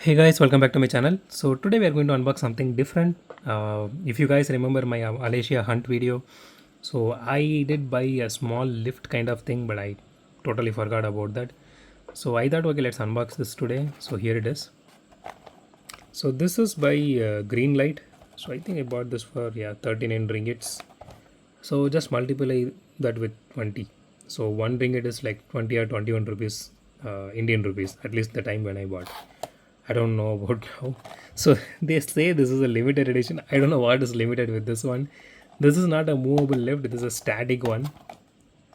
Hey guys, welcome back to my channel. So today we are going to unbox something different. If you guys remember my Malaysia hunt video, so I did buy a small lift kind of thing, but I totally forgot about that. So I thought, okay, let's unbox this today. So here it is. So this is by Greenlight. So I think I bought this for 39 ringgits. So just multiply that with 20. So one ringgit is like 20 or 21 rupees, Indian rupees, at least the time when I bought. I don't know about now. So they say this is a limited edition. I don't know what is limited with this one. This is not a movable lift, this is a static one.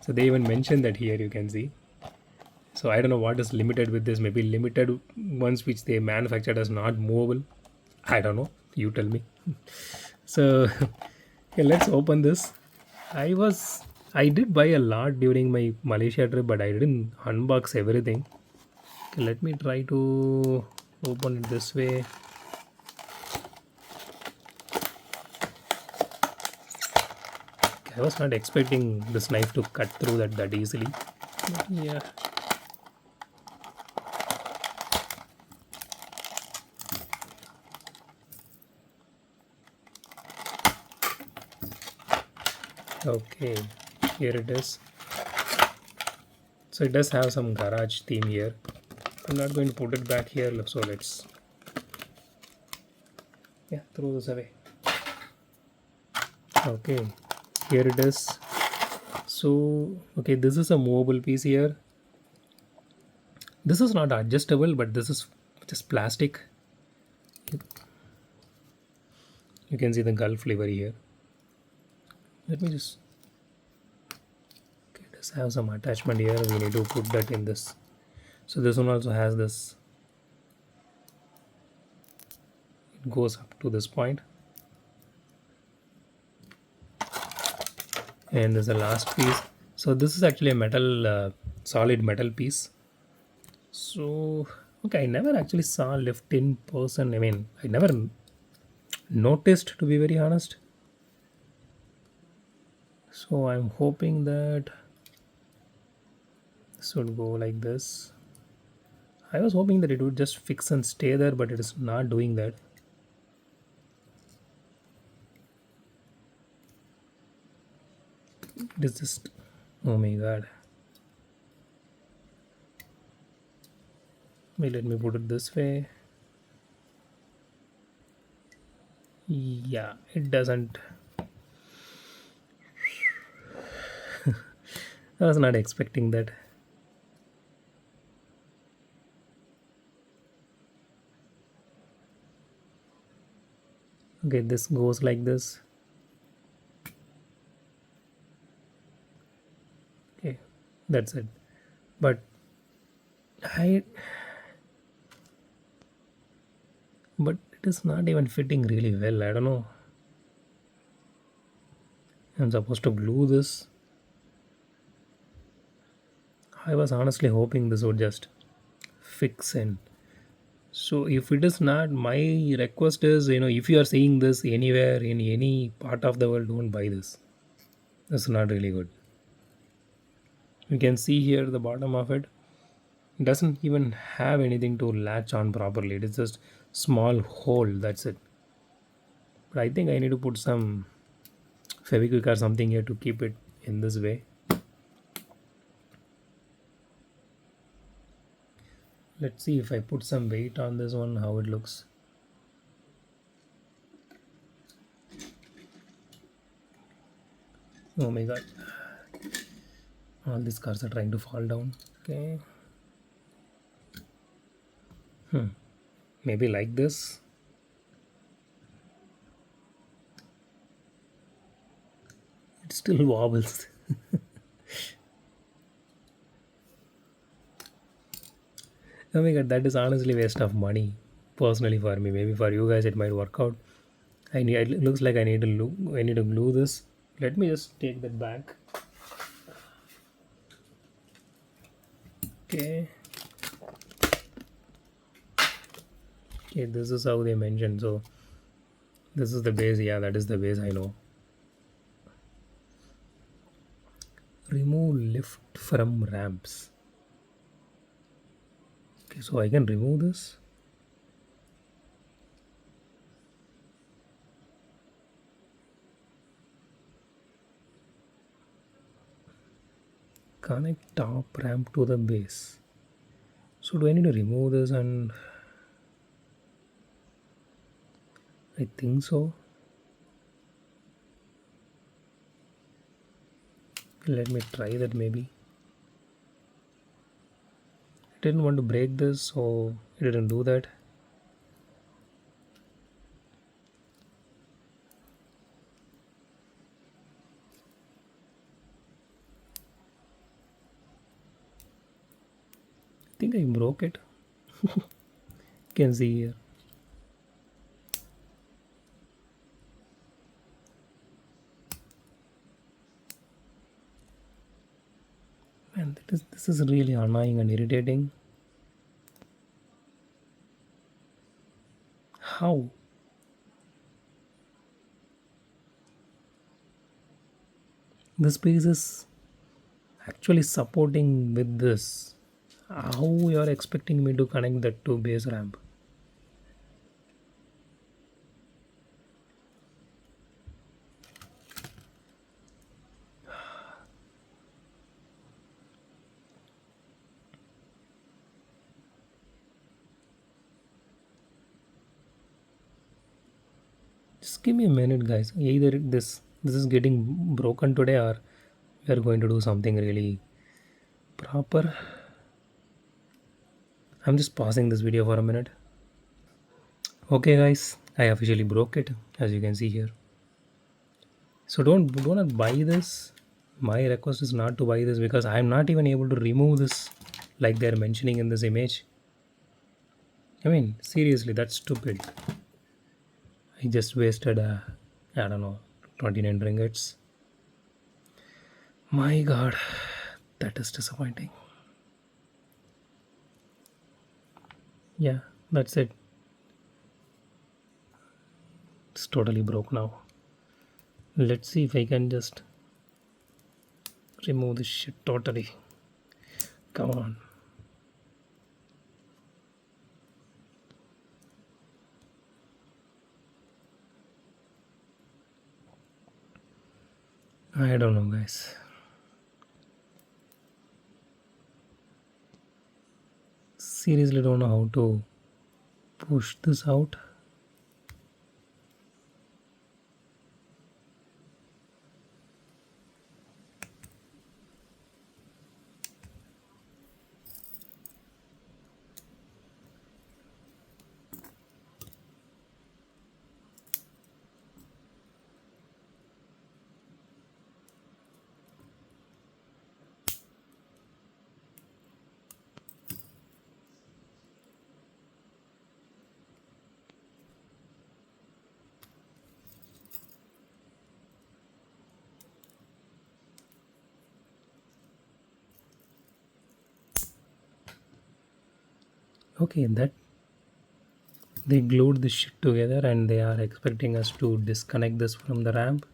So they even mentioned that here you can see. So I don't know what is limited with this. Maybe limited ones which they manufactured as not movable. I don't know. You tell me. So okay, let's open this. I did buy a lot during my Malaysia trip, but I didn't unbox everything. Okay, let me try to open it this way. I was not expecting this knife to cut through that easily. But yeah. Okay, here it is. So it does have some garage theme here. I'm not going to put it back here, so let's throw this away. Okay, here it is. So okay, this is a movable piece here. This is not adjustable, but this is just plastic. You can see the Gulf livery here. Let me just it does have some attachment here. We need to put that in this. So this one also has this. It goes up to this point. And there's a last piece. So this is actually a metal, solid metal piece. So okay, I never actually saw lift in person. I mean, I never noticed, to be very honest. So I'm hoping that this would go like this. I was hoping that it would just fix and stay there, but it is not doing that. It is just, oh my god. Wait, let me put it this way. Yeah, it doesn't. I was not expecting that. Okay, this goes like this. Okay, that's it. But I, but it is not even fitting really well. I don't know. I'm supposed to glue this. I was honestly hoping this would just fix in. So if it is not, my request is, if you are seeing this anywhere in any part of the world, don't buy this. It's not really good. You can see here the bottom of it. It doesn't even have anything to latch on properly. It is just small hole. That's it. But I think I need to put some Feviquick or something here to keep it in this way. Let's see if I put some weight on this one, how it looks. Oh my god. All these cars are trying to fall down. Okay. Maybe like this. It still wobbles. Oh my god, that is honestly waste of money. Personally for me. Maybe for you guys it might work out. It looks like I need to glue this. Let me just take that back. Okay. Okay, this is how they mentioned. So this is the base. Yeah, that is the base, I know. Remove lift from ramps. Okay, so I can remove this. Connect top ramp to the base. So do I need to remove this? And I think so. Let me try that maybe. I didn't want to break this, so I didn't do that. I think I broke it. You can see here. Man, this is really annoying and irritating. How? This piece is actually supporting with this. How you are expecting me to connect that to base ramp? Just give me a minute, guys. Either this is getting broken today, or we are going to do something really proper. I'm just pausing this video for a minute. Okay, guys, I officially broke it, as you can see here. So don't buy this. My request is not to buy this because I'm not even able to remove this like they're mentioning in this image. I mean, seriously, that's stupid. I just wasted I don't know, 29 ringgits. My god, that is disappointing. Yeah, that's it. It's totally broke now. Let's see if I can just remove this shit totally. Come on. I don't know, guys. Seriously, don't know how to push this out. Okay, that they glued this shit together and they are expecting us to disconnect this from the ramp.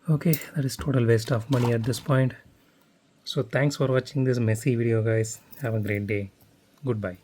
Okay, that is total waste of money at this point. So thanks for watching this messy video, guys. Have a great day. Goodbye.